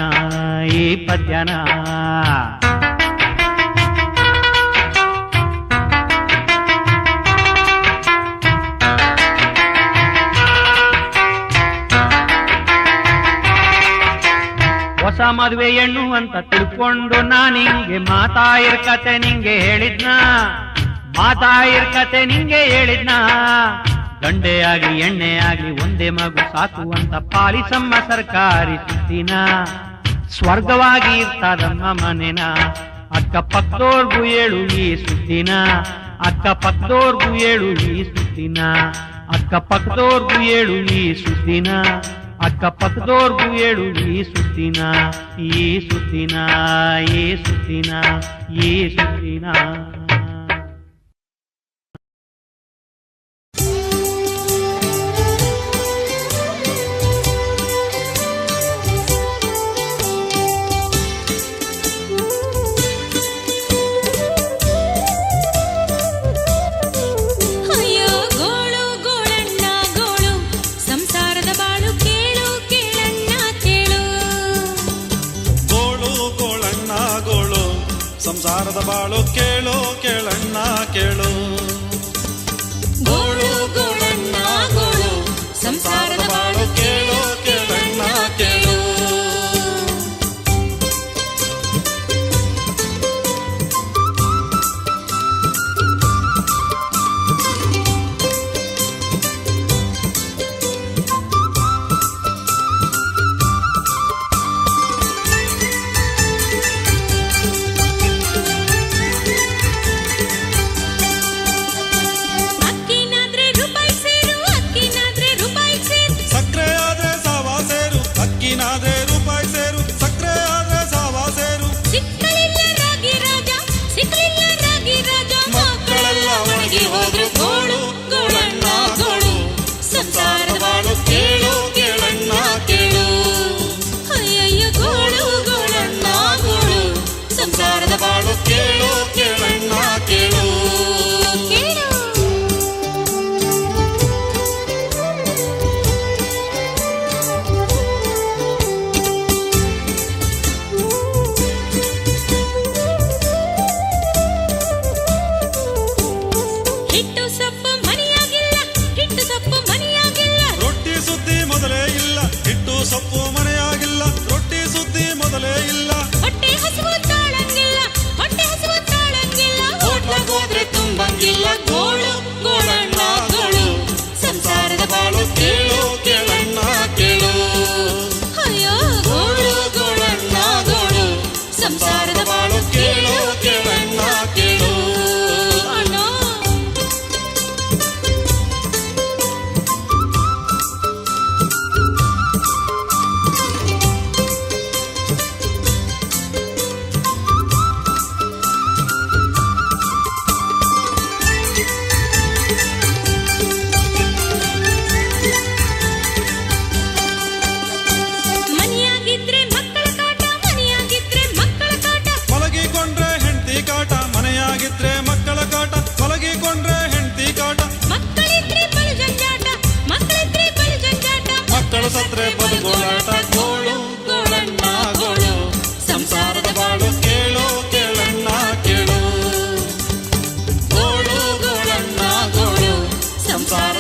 ಹೊಸ ಮದುವೆ ಹೆಣ್ಣು ಅಂತ ತಿಳ್ಕೊಂಡು ನಾನಿಂಗೆ ಮಾತಾಯಿರ್ ಕತೆ ನಿಂಗೆ ಹೇಳಿದ್ನ ಗಂಡೆ ಆಗ್ಲಿ ಎಣ್ಣೆ ಆಗ್ಲಿ ಒಂದೇ ಮಗು ಸಾಕು ಅಂತ ಪಾಲಿಸಮ್ಮ ಸರ್ಕಾರಿ ಸುದ್ದಿನ ಸ್ವರ್ಗವಾಗಿ ಇರ್ತದಮ್ಮ ಮನೆನ ಅಕ್ಕಪಕ್ಕದೋರ್ಗು ಹೇಳು ಈ ಸುದ್ದಿನ ಅಕ್ಕಪಕ್ಕದೋರ್ಗು ಹೇಳು ಈ ಸುದ್ದಿನ ಅಕ್ಕಪಕ್ಕದೋರ್ಗು ಹೇಳು ಈ ಸುದ್ದಿನ ಅಕ್ಕಪಕ್ಕದೋರ್ಗು ಹೇಳು ಈ ಸುದ್ದಿನ ಈ ಸುದ್ದಿನ ಈ ಸುದ್ದಿನ ಈ ಸುದ್ದಿನ ಸಂಸಾರದ ಬಾಳು ಕೇಳು ಕೇಳಣ್ಣ ಕೇಳು ಗೋಳು ಗೋಳಣ್ಣ ಗೋಳು ಸಂಸಾರದ ಬಾಳು ಕೇಳು ಕೇಳಣ್ಣ ಕೇಳು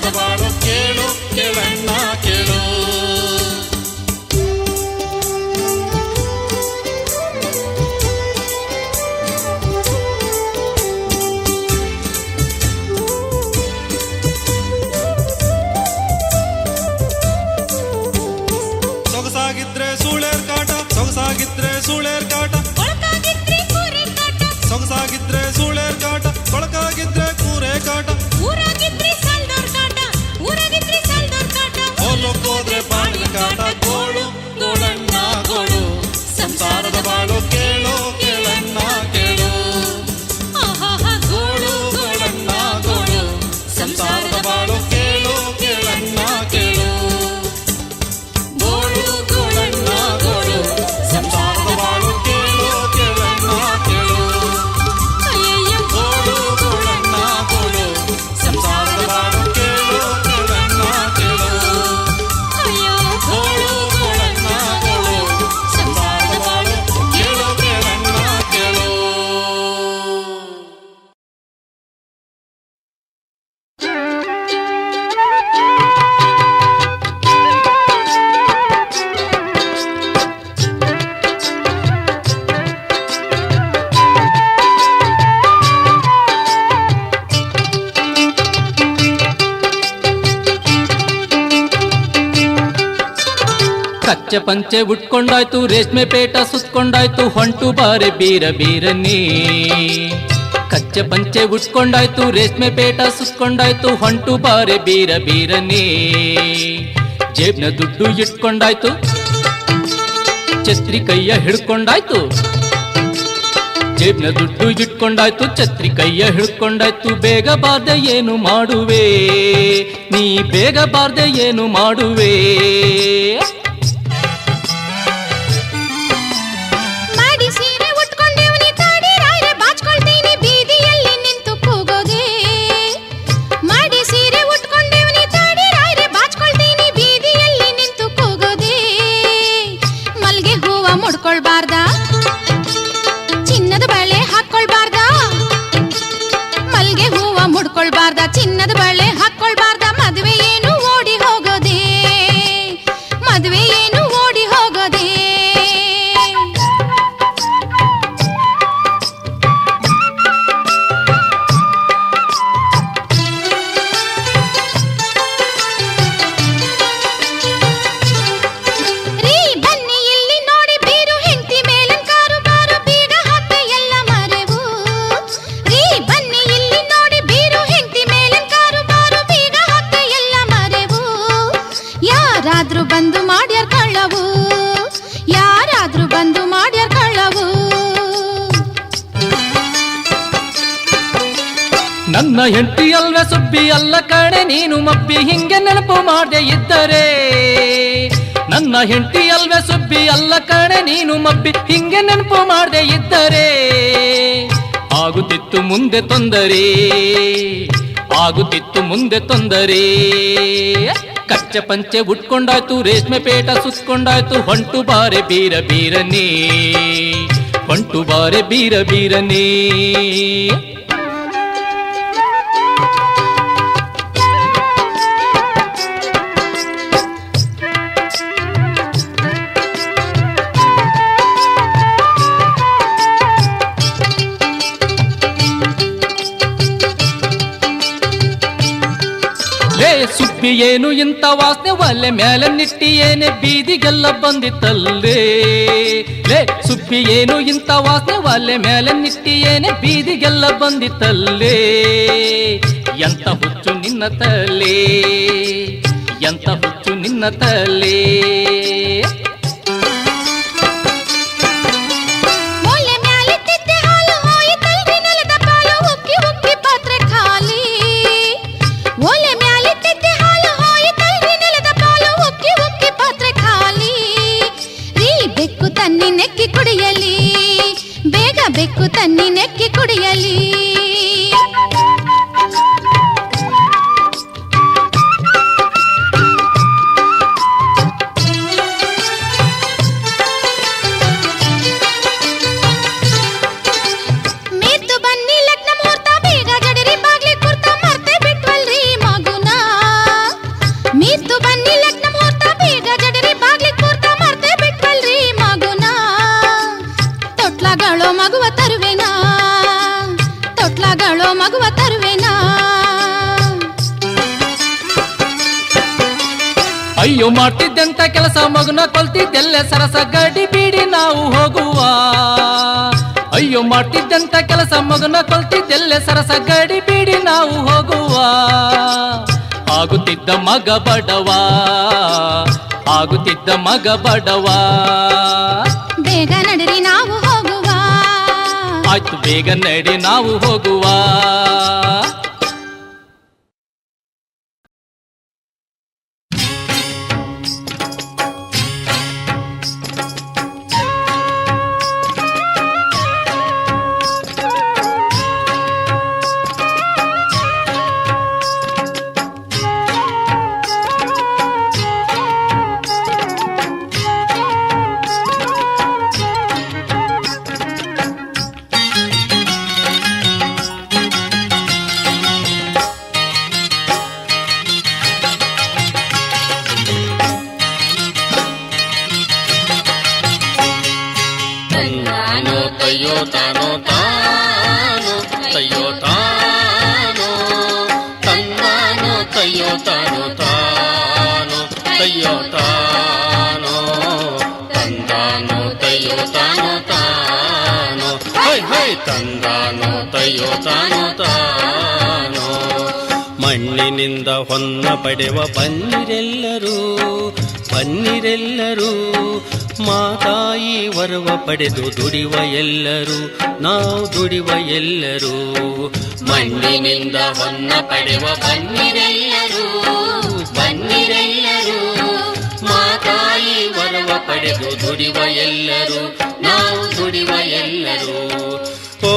ಸಂಸಾರದ ಬಾಳು ಕೇಳು ಕೇಳಣ್ಣ ಕೇಳು. ಸೊಗಸಾಗಿದ್ರೆ ಸೂಳೇರ್ ಕಾಟ, ಸೊಗಸಾಗಿದ್ರೆ ಸೂಳೇರ್ ಕಾಟ, ಸೊಗಸಾಗಿದ್ರೆ ಸೂಳೇರ್ ಕಾಟ, ಕೊಳಕಾಗಿದ್ರೆ ಕೂರೆ ಕಾಟ, ಹೋಲಕ್ಕೋದ್ರೆ ಬಾಳಿನ ಕಾಟ. ಗೋಳು ಗೋಳಣ್ಣ ಗೋಳು ಸಂಸಾರದ ಬಾಳು ಕೇಳು ಕೇಳಣ್ಣ ಕೇಳು. ಗೋಳು ಗೋಳಣ್ಣ ಗೋಳು ಸಂಸಾರದ ಬಾಳು ಕೇಳು ಕೇಳಣ್ಣ ಕೇಳು. ಗೋಳು ಗೋಳಣ್ಣ ಗೋಳು ಸಂಸಾರದ ಬಾಳು ಕೇಳು ಕೇಳಣ್ಣ ಕೇಳು. ಗೋಳು ಗೋಳಣ್ಣ ಗೋಳು ಸಂಸಾರದ ಬಾಳು ಕೇಳು ಕೇಳಣ್ಣ ಕೇಳು. ಗೋಳು ಗೋಳಣ್ಣ ಗೋಳು ಸಂಸಾರದ ಬಾಳು ಕೇಳು ಕೇಳಣ್ಣ ಕೇಳು. ಕಚ್ಚೆ ಪಂಚೆ ಉಟ್ಕೊಂಡಾಯ್ತು, ರೇಷ್ಮೆ ಪೇಟ ಸುತ್ಕೊಂಡಾಯ್ತು, ಹೊಂಟು ಬಾರೆ ಬೀರ ಬೀರನಿ. ಕಚ್ಚೆ ಪಂಚೆ ಉಟ್ಕೊಂಡಾಯ್ತು, ರೇಷ್ಮೆ ಪೇಟ ಸುತ್ಕೊಂಡಾಯ್ತು, ಹೊಂಟು ಬಾರೆ ಬೀರ ಬೀರನಿ. ಜೇಬ್ನ ದುಡ್ಡು ಇಟ್ಕೊಂಡಾಯ್ತು, ಛತ್ರಿ ಕೈಯ ಹಿಡ್ಕೊಂಡಾಯ್ತು. ಜೇಬ್ನ ದುಡ್ಡು ಇಟ್ಕೊಂಡಾಯ್ತು, ಛತ್ರಿ ಕೈಯ ಹಿಡ್ಕೊಂಡಾಯ್ತು. ಬೇಗ ಬಾರ್ದೆ ಏನು ಮಾಡುವೆ ನೀ, ಬೇಗ ಬಾರ್ದೆ ಏನು ಮಾಡುವೆ. ಚಿನ್ನದ ಬಳೆ ಹಾಕೊಳ್ಬಾರ್ದ, ಮದುವೆ ಏನು ಓಡಿ ಹೋಗೋದೇ, ಮದುವೆ ಏನು ಓಡಿ ಹೋಗೋದೇ. ರೀ ಬನ್ನಿ ಇಲ್ಲಿ ನೋಡಿ ಬೀರು ಹೆಂಡತಿ ಮೇಲನ್ ಕಾರು ಬಾರು, ಬೀಗ ಹಾಕ ಎಲ್ಲ ಮರೆವು. ರೀ ಬನ್ನಿ ಇಲ್ಲಿ ನೋಡಿ ಬೀರು ಹೆಂಡತಿ ಮೇಲನ್ ಕಾರು ಬಾರು, ಬೀಗ ಹಾಕ ಎಲ್ಲ ಮರೆವು. ಯಾರಾದ್ರೂ ಬಂದು ಮಾಡ್ಯಾರ ಕಳ್ಳವು, ಯಾರಾದ್ರೂ ಬಂದು ಮಾಡ್ಯಾರ ಕಳ್ಳವು. ನನ್ನ ಹೆಂಡತಿ ಅಲ್ವೇ ಸುಬ್ಬಿ ಅಲ್ಲ ಕಣೆ ನೀನು ಮಬ್ಬಿ, ಹಿಂಗೆ ನೆನಪು ಮಾಡದೆ ಇದ್ದರೆ. ನನ್ನ ಹೆಂಡತಿ ಅಲ್ವೇ ಸುಬ್ಬಿ ಅಲ್ಲ ಕಣೆ ನೀನು ಮಬ್ಬಿ, ಹಿಂಗೆ ನೆನಪು ಮಾಡದೆ ಇದ್ದರೆ. ಆಗುತ್ತಿತ್ತು ಮುಂದೆ ತೊಂದರೆ, ಆಗುತ್ತಿತ್ತು ಮುಂದೆ ತೊಂದರೆ. ಕಚ್ಚೆ ಪಂಚೆ ಉಟ್ಕೊಂಡಾಯ್ತು, ರೇಷ್ಮೆ ಪೇಟ ಸುತ್ಕೊಂಡಾಯ್ತು, ಹೊಂಟು ಬಾರೆ ಬೀರ ಬೀರನೇ, ಹೊಂಟು ಬಾರೆ ಬೀರ ಬೀರನೇ. ಸುಬ್ಬಿ ಏನು ಇಂಥ ವಾಸನೆ, ಒಲೆ ಮೇಲೆ ನಿಟ್ಟಿ ಏನೆ ಬೀದಿಗೆಲ್ಲ ಬಂದಿತ್ತಲ್ಲೇ. ಲೇ ಸುಬ್ಬಿ ಏನು ಇಂಥ ವಾಸನೆ, ಒಲೆ ಮೇಲೆ ನಿಟ್ಟಿ ಏನೆ ಬೀದಿಗೆಲ್ಲ ಬಂದಿತ್ತಲ್ಲೇ. ಎಂತ ಹುಚ್ಚು ನಿನ್ನ ತಲೆ, ಎಂತ ಹುಚ್ಚು ನಿನ್ನ ತಲೆ. ತನ್ನಿ ನೆಕ್ಕಿ ಕುಡಿಯಲಿ, ಬೇಗ ಬೆಕ್ಕು ತನ್ನಿ ನೆಕ್ಕಿ ಕುಡಿಯಲಿ. ಅಯ್ಯೋ ಮಾಡ್ತಿದ್ದಂತ ಕೆಲಸ ಮಗನ ಕೊಲ್ತಿದ್ದೆಲ್ಲ ಸರಸ ಗಡಿ ಬೀಡಿ ನಾವು ಹೋಗುವ. ಅಯ್ಯೋ ಮಾಡ್ತಿದ್ದಂತ ಕೆಲಸ ಮಗನ ಕೊಲ್ತಿದ್ದೆಲ್ಲ ಸರಸ ಗಡಿ ಬೀಡಿ ನಾವು ಹೋಗುವ. ಆಗುತ್ತಿದ್ದ ಮಗ ಬಡವ, ಆಗುತ್ತಿದ್ದ ಮಗ ಬಡವ. ಬೇಗ ನಡಿರಿ ನಾವು ಹೋಗುವ. ಆಯ್ತು ಬೇಗ ನಡಿ ನಾವು ಹೋಗುವ. ಮಣ್ಣಿನಿಂದ ಹೊನ್ನ ಪಡೆವ ಬನ್ನಿರೆಲ್ಲರೂ, ಬನ್ನಿರೆಲ್ಲರೂ. ಮಾತಾಯಿ ವರವ ಪಡೆದು ದುಡಿವ ಎಲ್ಲರೂ, ನಾವು ದುಡಿವ ಎಲ್ಲರೂ. ಮಣ್ಣಿನಿಂದ ಹೊನ್ನ ಪಡೆವ ಬನ್ನಿರೆಲ್ಲರೂ, ಬನ್ನಿರೆಲ್ಲರೂ. ಮಾತಾಯಿ ವರವ ಪಡೆದು ದುಡಿವ ಎಲ್ಲರೂ, ನಾವು ದುಡಿವ ಎಲ್ಲರೂ. ಓ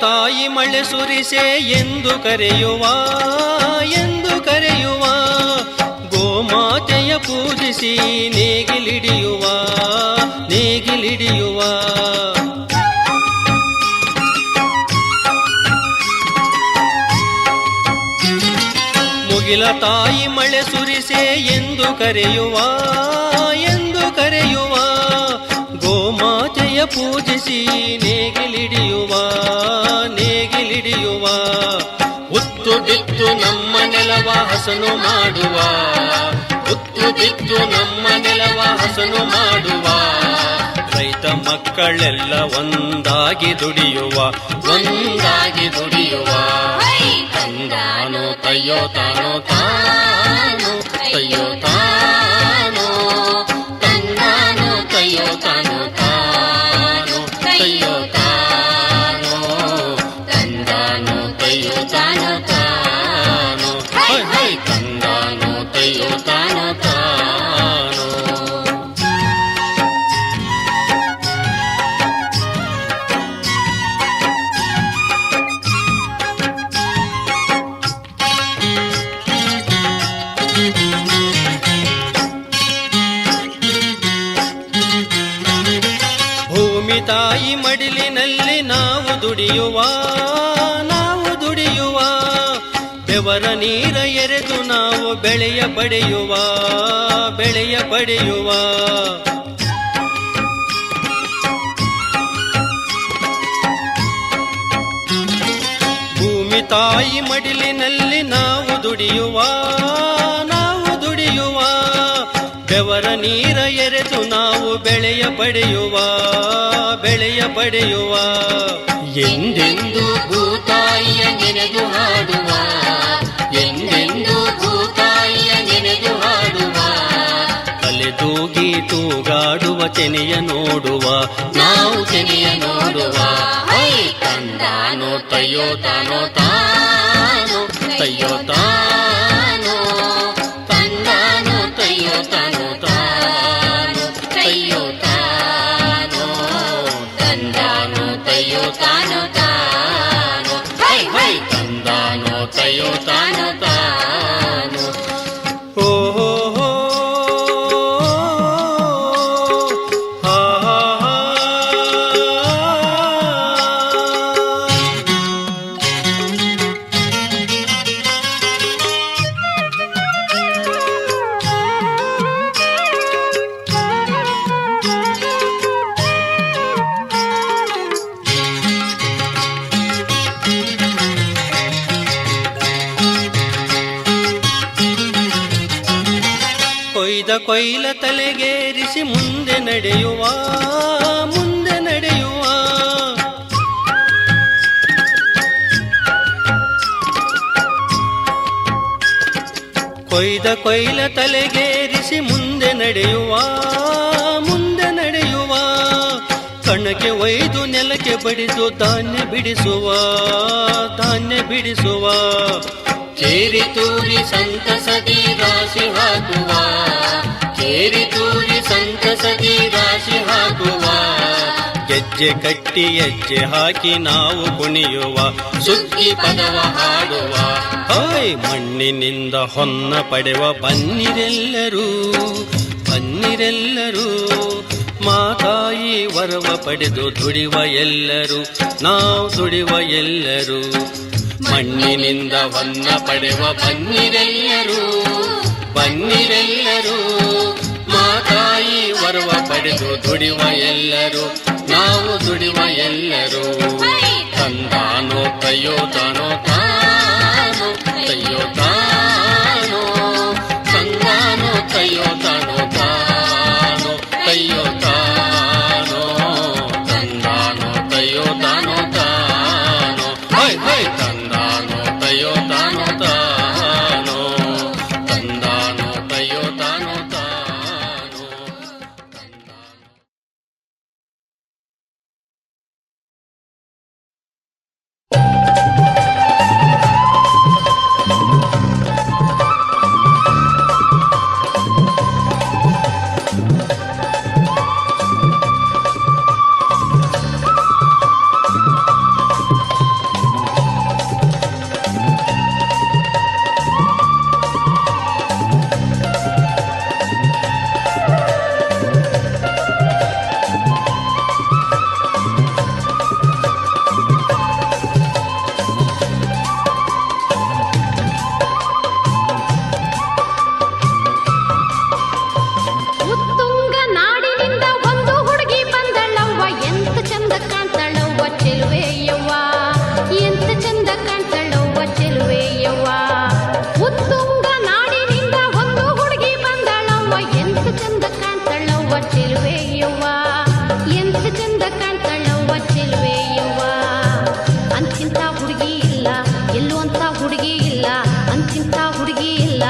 ತಾಯಿ ಮಳೆ ಸುರಿಸೆ ಎಂದು ಕರೆಯುವ, ಎಂದು ಕರೆಯುವ. ಗೋಮಾತೆಯ ಪೂಜಿಸಿ ನೇಗಿಲಿಡಿಯುವ, ನೇಗಿಲಿಡಿಯುವ. ಮುಗಿಲ ತಾಯಿ ಮಳೆ ಸುರಿಸೆ ಎಂದು ಕರೆಯುವ, ಎಂದು ಕರೆಯುವ. ಗೋಮಾತೆಯ ಪೂಜಿಸಿ ನೇಗಿಲಿಡಿಯುವ, ನೇಗಿಲಿಡಿಯುವ. ಉತ್ತು ಬಿತ್ತು ನಮ್ಮ ನೆಲವ ಹಸನು ಮಾಡುವ, ಉತ್ತು ಬಿತ್ತು ನಮ್ಮ ನೆಲವ ಹಸನು ಮಾಡುವ. ರೈತ ಮಕ್ಕಳೆಲ್ಲ ಒಂದಾಗಿ ದುಡಿಯುವ, ಒಂದಾಗಿ ದುಡಿಯುವ. ತಂದಾನು ತಯ್ಯೋ ತಾನೋ ತಾನು, ತಯ್ಯೋ ತಾನು. ತಂದಾನು ತಯ್ಯೋ ತಾನು ತಾನು, ತಯ್ಯೋ ತಾನು. ತಂದಾನು ತಯ್ಯೋ ತಾನು ತಾನು, ಹೈ ಹೈ. ತಂದಾನು ತಯ್ಯೋ ತಾನು ತಾನು. ಭೂಮಿ ತಾಯಿ ಮಡಿಲಿನಲ್ಲಿ ನಾವು ದುಡಿಯುವ, ನಾವು ದುಡಿಯುವ. ಬೆವರ ನೀರ ಎರೆದು ನಾವು ಬೆಳೆಯ ಪಡೆಯುವ, ಬೆಳೆಯ ಪಡೆಯುವ. ಭೂಮಿ ತಾಯಿ ಮಡಿಲಿನಲ್ಲಿ ನಾವು ದುಡಿಯುವ, ನಾವು ದುಡಿಯುವ. ಬೆವರ ನೀರ ಎರೆದು ನಾವು ಬೆಳೆಯ ಪಡೆಯುವ, ಬೆಳೆಯ ಪಡೆಯುವ. ಎಂದೆಂದು ಭೂತಾಯಿಯ ನೆನೆದು ಹಾಡುವ, ಎಂದೆಂದು ಭೂತಾಯಿಯ ನೆನೆದು ಹಾಡುವ. ತಲೆದೂಗಿ ತೂಗಾಡುವ ತೆನೆಯ ನೋಡುವ, ನಾವು ತೆನೆಯ ನೋಡುವ. ತಂದಾನೋ ತಯ್ಯೋ ತಾನೋ ತಾನು, ತಯ್ಯೋ ತಾನು. ತಂದಾನೋ ತಯ್ಯೋ ತಾನೋ ತಾನು, ತಯ್ಯೋ ತಾನು. ತಂದಾನೋ ತಯ್ಯೋ ತಾನೋ ತಾನು, ಹೈ ಹೈ. ತಂದಾನೋ ತಯ್ಯೋ ತಾನೋ ತಾನು. ಓ ಕೊಯ್ದ ಕೊಯ್ಲ ತಲೆಗೇರಿಸಿ ಮುಂದೆ ನಡೆಯುವ ಮುಂದೆ ನಡೆಯುವ ಕೊಯ್ದ ಕೊಯ್ಲ ತಲೆಗೇರಿಸಿ ಮುಂದೆ ನಡೆಯುವ ಮುಂದೆ ನಡೆಯುವ ಕಣಕ್ಕೆ ಒಯ್ದು ನೆಲಕ್ಕೆ ಬಡಿದು ಧಾನ್ಯ ಬಿಡಿಸುವ ಧಾನ್ಯ ಬಿಡಿಸುವ ಕೇರಿ ತೂರಿ ಸಂತಸದಿ ರಾಶಿ ಹಾಕುವ ಕೇರಿ ತೂರಿ ಸಂತಸದಿ ರಾಶಿ ಹಾಕುವ ಗೆಜ್ಜೆ ಕಟ್ಟಿ ಹೆಜ್ಜೆ ಹಾಕಿ ನಾವು ಕುಣಿಯುವ ಸುಗ್ಗಿ ಪದವ ಹಾಡುವ ಹಾಯ್ ಮಣ್ಣಿನಿಂದ ಹೊನ್ನ ಪಡೆವ ಬನ್ನಿರೆಲ್ಲರೂ ಬನ್ನಿರೆಲ್ಲರೂ ಮಾತಾಯಿ ವರವ ಪಡೆದು ದುಡಿವ ಎಲ್ಲರೂ ನಾವು ದುಡಿವ ಎಲ್ಲರೂ ಮಣ್ಣಿನಿಂದ ಹೊನ್ನ ಪಡೆವ ಬನ್ನಿರೆಲ್ಲರೂ ಬನ್ನಿರೆಲ್ಲರೂ ಮಾತಾಯಿ ವರವ ಪಡೆದು ದುಡಿವ ಎಲ್ಲರೂ ನಾವು ದುಡಿವ ಎಲ್ಲರೂ ತಂದಾನೋ ಕಯ್ಯೋ ತಾನೋ ತಾನೋ ಕಯ್ಯೋ ತಾನೋ ತಂದಾನೋ ಕಯ್ಯೋ ತಾನೋ ತಾನೋ ಕಯ್ಯೋ ತಾನೋ ತಂದಾನೋ ಕಯ್ಯೋ ತಾನೋ ತಾನೋ ಹೈ ಹೈ ತಂದಾನೋ ಕಯ್ಯೋ ತಾನೋ ತಾನೋ ತಂದಾನೋ ಕಯ್ಯೋ ತಾನೋ ತಾನೋ ಉತ್ತುಂಗ ನಾಡಿನಿಂದ ಒಂದು ಹುಡುಗಿ ಬಂದಳವ್ವ ಎಂತ ಚಂದ ಕಾಣ್ತಾಳವ್ವ ಚೆಲುವೆಯವ್ವ ಎಂತ ಚಂದ ಕಾಣ್ತಾಳವ್ವ ಚೆಲುವೆಯವ್ವ ಉತ್ತುಂಗ ನಾಡಿನಿಂದ ಒಂದು ಹುಡುಗಿ ಬಂದಳವ್ವ ಎಂತ ಚಂದ ಕಾಣ್ತಾಳವ್ವ ಚೆಲುವೆಯವ್ವ ಎಂತ ಚಂದ ಕಾಣ್ತಾಳವ್ವ ಚೆಲುವೆಯವ್ವ ಅಂತಿಂತ ಹುಡುಗಿ ಇಲ್ಲ ಎಲ್ಲೂ ಅಂತ ಹುಡುಗಿ ಇಲ್ಲ ಅಂತಿಂತ ಹುಡುಗಿ ಇಲ್ಲ